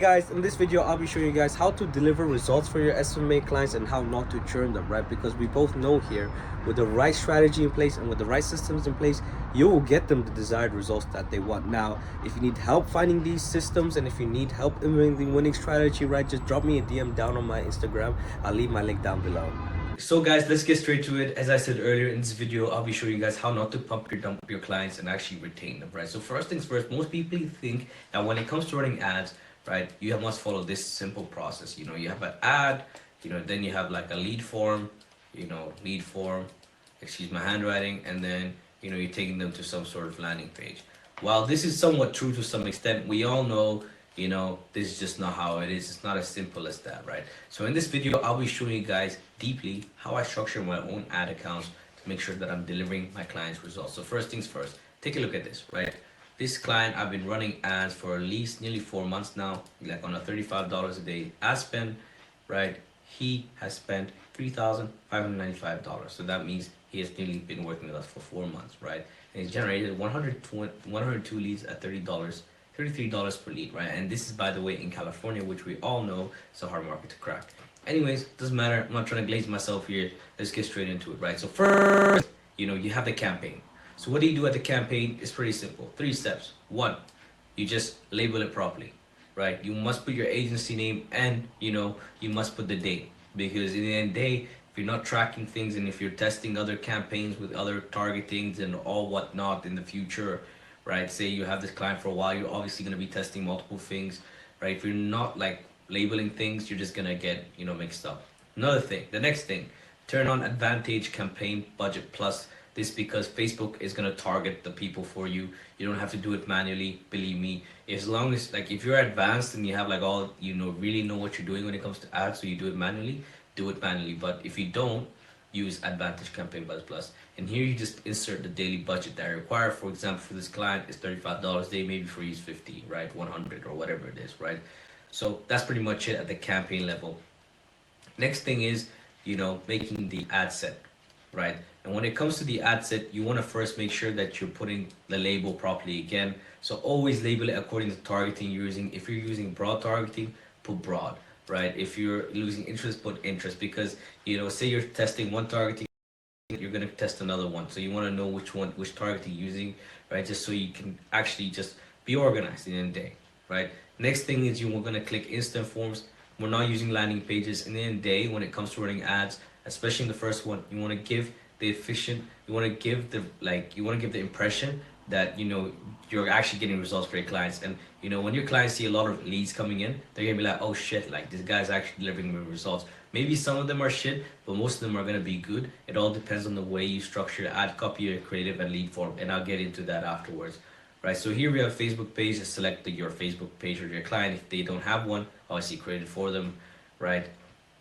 Guys, in this video I'll be showing you guys how to deliver results for your SMMA clients and how not to churn them, right? Because we both know here, with the right strategy in place and with the right systems in place, you will get them the desired results that they want. Now, if you need help finding these systems and if you need help implementing the winning strategy, right, just drop me a DM down on my Instagram. I'll leave my link down below. So guys, let's get straight to it. As I said earlier in this video, I'll be showing you guys how not to pump your dump your clients and actually retain them, right? So first things first, most people think that when it comes to running ads, right, you must follow this simple process. You have an ad, then you have like a lead form, excuse my handwriting, and then you're taking them to some sort of landing page. While this is somewhat true to some extent, we all know this is just not how it is. It's not as simple as that, right? So in this video, I'll be showing you guys deeply how I structure my own ad accounts to make sure that I'm delivering my clients results. So first things first, take a look at this, right? This client, I've been running ads for at least nearly 4 months now, like on a $35 a day ad spend, right? He has spent $3,595. So that means he has nearly been working with us for 4 months, right? And he's generated 102 leads at $33 per lead, right? And this is, by the way, in California, which we all know is a hard market to crack. Anyways, doesn't matter. I'm not trying to glaze myself here. Let's get straight into it, right? So first, you have the campaign. So what do you do at the campaign? It's pretty simple. 3 steps. 1, you just label it properly, right? You must put your agency name and, you must put the date. Because in the end of the day, if you're not tracking things and if you're testing other campaigns with other targetings and all whatnot in the future, right? Say you have this client for a while, you're obviously going to be testing multiple things, right? If you're not like labeling things, you're just going to get, mixed up. Another thing, the next thing, turn on Advantage Campaign Budget Plus. This because Facebook is going to target the people for you. You don't have to do it manually, believe me. As long as, like, if you're advanced and you have like all, really know what you're doing when it comes to ads, so you do it manually, do it manually. But if you don't, use Advantage Campaign Budget Plus. And here you just insert the daily budget that I require. For example, for this client, it's $35 a day, maybe for you 50, right? 100 or whatever it is, right? So that's pretty much it at the campaign level. Next thing is, making the ad set, right? And when it comes to the ad set, you want to first make sure that you're putting the label properly again. So always label it according to the targeting you're using. If you're using broad targeting, put broad, right? If you're losing interest, put interest, because, say you're testing one targeting, you're going to test another one. So you want to know which targeting you're using, right? Just so you can actually just be organized in the end of the day, right? Next thing is you're going to click instant forms. We're not using landing pages. In the end of the day, when it comes to running ads, especially in the first one, you want to give you want to give the impression that you're actually getting results for your clients. And when your clients see a lot of leads coming in, they're gonna be like, oh shit, like this guy's actually delivering me results. Maybe some of them are shit, but most of them are gonna be good. It all depends on the way you structure your ad copy, your creative and lead form, and I'll get into that afterwards, right? So here we have Facebook page. Just select your Facebook page or your client. If they don't have one, obviously create it for them, right?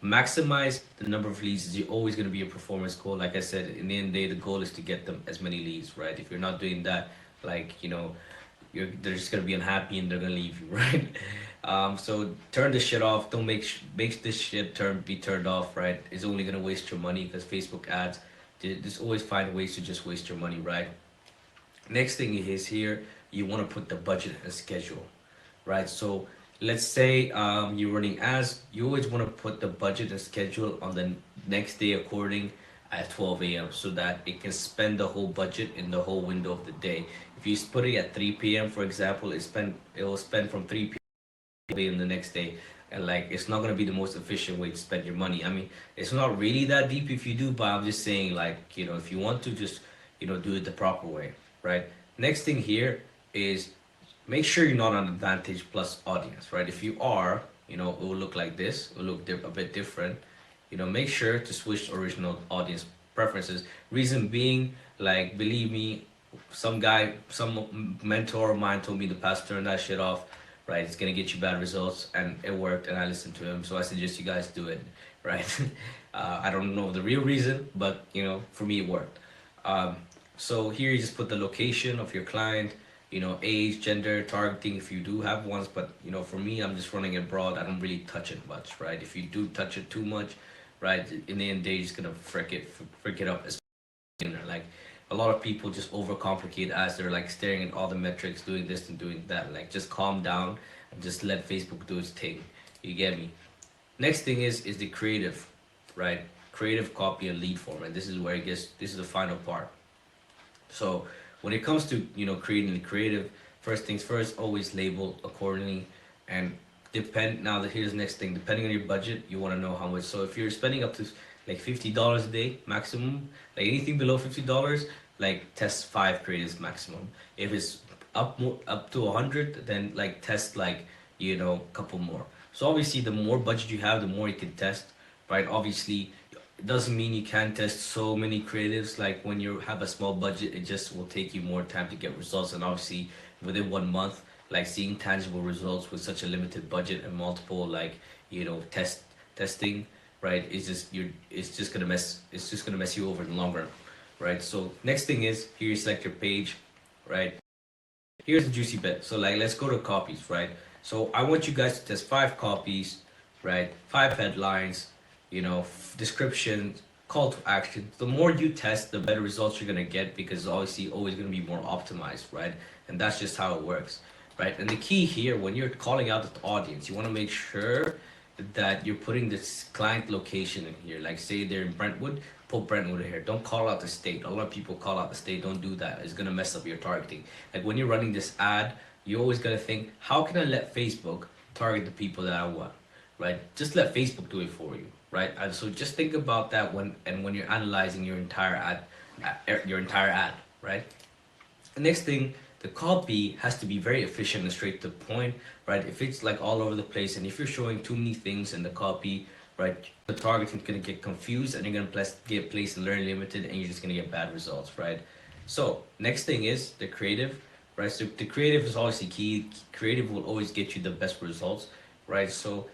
Maximize the number of leads. Is always going to be a performance goal. Like I said, in the end of the day, the goal is to get them as many leads, right? If you're not doing that, like, they're just going to be unhappy and they're going to leave you, right? So turn this shit off. Don't make this shit be turned off, right? It's only going to waste your money, because Facebook ads, just always find ways to just waste your money, right? Next thing is here, you want to put the budget and schedule, right? So let's say you're running ads, you always want to put the budget and schedule on the next day according at 12 a.m. so that it can spend the whole budget in the whole window of the day. If you put it at 3 p.m., for example, it will spend from 3 p.m. the next day. And like, it's not going to be the most efficient way to spend your money. I mean, it's not really that deep if you do, but I'm just saying, like, if you want to, just, do it the proper way, right? Next thing here is make sure you're not on Advantage Plus audience, right? If you are, it will look like this. It will look a bit different. Make sure to switch to original audience preferences. Reason being, like, believe me, some mentor of mine told me in the past, turn that shit off, right? It's gonna get you bad results, and it worked, and I listened to him. So I suggest you guys do it, right? I don't know the real reason, but for me it worked. So here you just put the location of your client, age, gender, targeting if you do have ones. But for me, I'm just running it broad. I don't really touch it much, right? If you do touch it too much, right, in the end of the day, you're just gonna frick it up as beginner. Like, a lot of people just overcomplicate as they're like staring at all the metrics, doing this and doing that. Like, just calm down. and just let Facebook do its thing. You get me? Next thing is the creative, right? Creative copy and lead form, and this is where it gets. This is the final part. So when it comes to creating the creative, first things first, always label accordingly, and depend. Now that here's the next thing. Depending on your budget, you want to know how much. So if you're spending up to like $50 a day maximum, like anything below $50, like test 5 creatives maximum. If it's up to 100, then like test like a couple more. So obviously, the more budget you have, the more you can test, right? Obviously, it doesn't mean you can't test so many creatives. Like when you have a small budget, it just will take you more time to get results. And obviously, within 1 month, like seeing tangible results with such a limited budget and multiple like testing, right? It's just gonna mess you over in the long run, right? So next thing is here you select your page, right? Here's the juicy bit. So like let's go to copies, right? So I want you guys to test 5 copies, right? 5 headlines, description, call to action. The more you test, the better results you're gonna get because obviously always gonna be more optimized, right? And that's just how it works, right? And the key here, when you're calling out the audience, you want to make sure that you're putting this client location in here. Like say they're in Brentwood, put Brentwood here. Don't call out the state. A lot of people call out the state. Don't do that. It's gonna mess up your targeting. Like when you're running this ad, you always gotta think, how can I let Facebook target the people that I want, right? Just let Facebook do it for you, right? And so just think about that when you're analyzing your entire ad, right? The next thing, the copy has to be very efficient and straight to the point, right? If it's like all over the place and if you're showing too many things in the copy, right, the targeting is gonna get confused and you're gonna get placed in learn limited and you're just gonna get bad results, right? So next thing is the creative, right? So the creative is obviously key. Creative will always get you the best results, right? So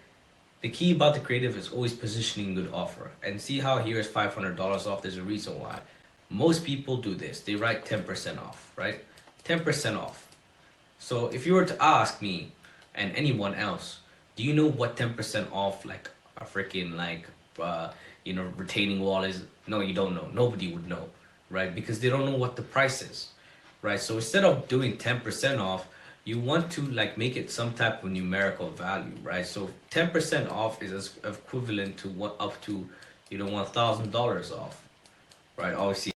the key about the creative is always positioning good offer. And see how here is $500 off. There's a reason why. Most people do this. They write 10% off, right? 10% off. So if you were to ask me and anyone else, do you know what 10% off like a freaking like retaining wall is? No, you don't know. Nobody would know, right? Because they don't know what the price is, right? So instead of doing 10% off, you want to like make it some type of numerical value, right? So 10% off is as equivalent to what up to $1,000 off, right? Obviously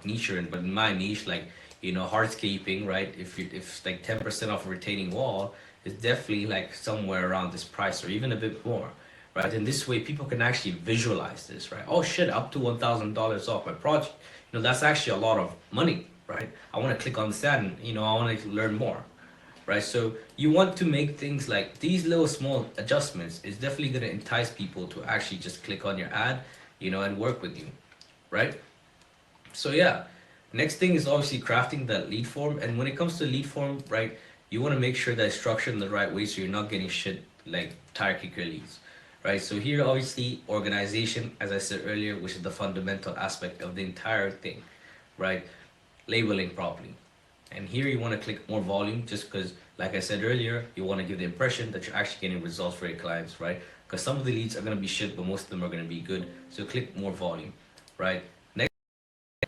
niche you're in, but in my niche, like hardscaping, right? If like 10% off a retaining wall is definitely like somewhere around this price or even a bit more, right? And this way people can actually visualize this, right? Oh shit, up to $1,000 off my project. That's actually a lot of money, right? I want to click on this ad and I want to learn more, right? So you want to make things like these little small adjustments is definitely going to entice people to actually just click on your ad, and work with you, right? So yeah, next thing is obviously crafting that lead form. And when it comes to lead form, right, you want to make sure that it's structured in the right way so you're not getting shit like tire kicker leads, right? So here obviously organization, as I said earlier, which is the fundamental aspect of the entire thing, right? Labeling properly. And here you want to click more volume just because, like I said earlier, you want to give the impression that you're actually getting results for your clients, right? Because some of the leads are going to be shit, but most of them are going to be good. So click more volume, right?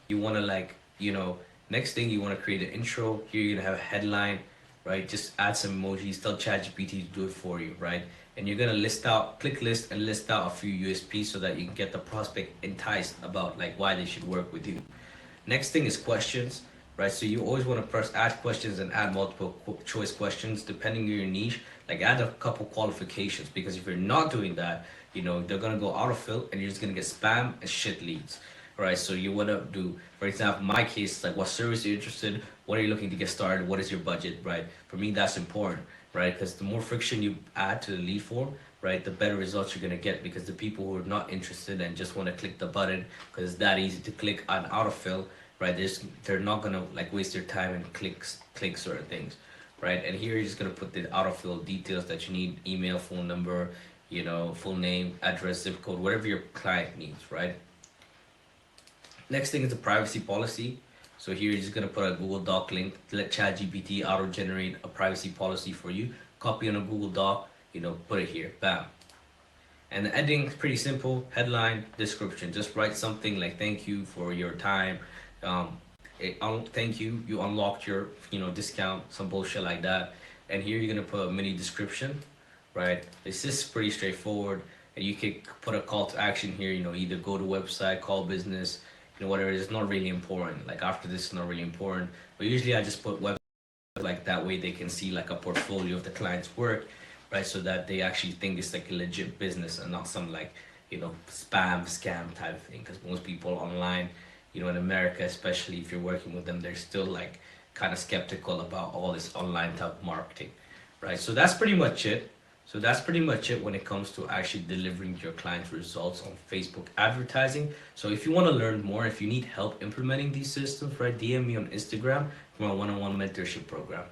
You want to next thing you want to create an intro. Here you're gonna have a headline, right? Just add some emojis, tell ChatGPT to do it for you, right? And you're gonna click list and list out a few USPs so that you can get the prospect enticed about like why they should work with you. Next thing is questions, right? So you always want to press add questions and add multiple choice questions depending on your niche. Like add a couple qualifications because if you're not doing that, they're gonna go autofill and you're just gonna get spam and shit leads. Right, so you want to do, for example, in my case, like what service you're interested, what are you looking to get started, what is your budget, right? For me, that's important, right? Because the more friction you add to the lead form, right, the better results you're going to get because the people who are not interested and just want to click the button because it's that easy to click on autofill, right, they're not going to like waste their time and click certain things, right? And here you're just going to put the autofill details that you need, email, phone number, full name, address, zip code, whatever your client needs, right? Next thing is the privacy policy. So here you're just gonna put a Google Doc link to let ChatGPT auto-generate a privacy policy for you. Copy on a Google Doc, put it here, bam. And the editing is pretty simple. Headline, description. Just write something like "Thank you for your time." Thank you. You unlocked your discount. Some bullshit like that. and here you're gonna put a mini description, right? It's just pretty straightforward, and you could put a call to action here. You know, either go to website, call business, you know, whatever. It's not really important. Like after this, it's not really important. But usually, I just put web like that way they can see like a portfolio of the client's work, right? So that they actually think it's like a legit business and not some like, you know, spam scam type of thing. Because most people online, you know, in America, especially if you're working with them, they're still like kind of skeptical about all this online type marketing, right? So that's pretty much it. So that's pretty much it when it comes to actually delivering your clients results on Facebook advertising. So if you want to learn more, if you need help implementing these systems, right, DM me on Instagram for my one-on-one mentorship program.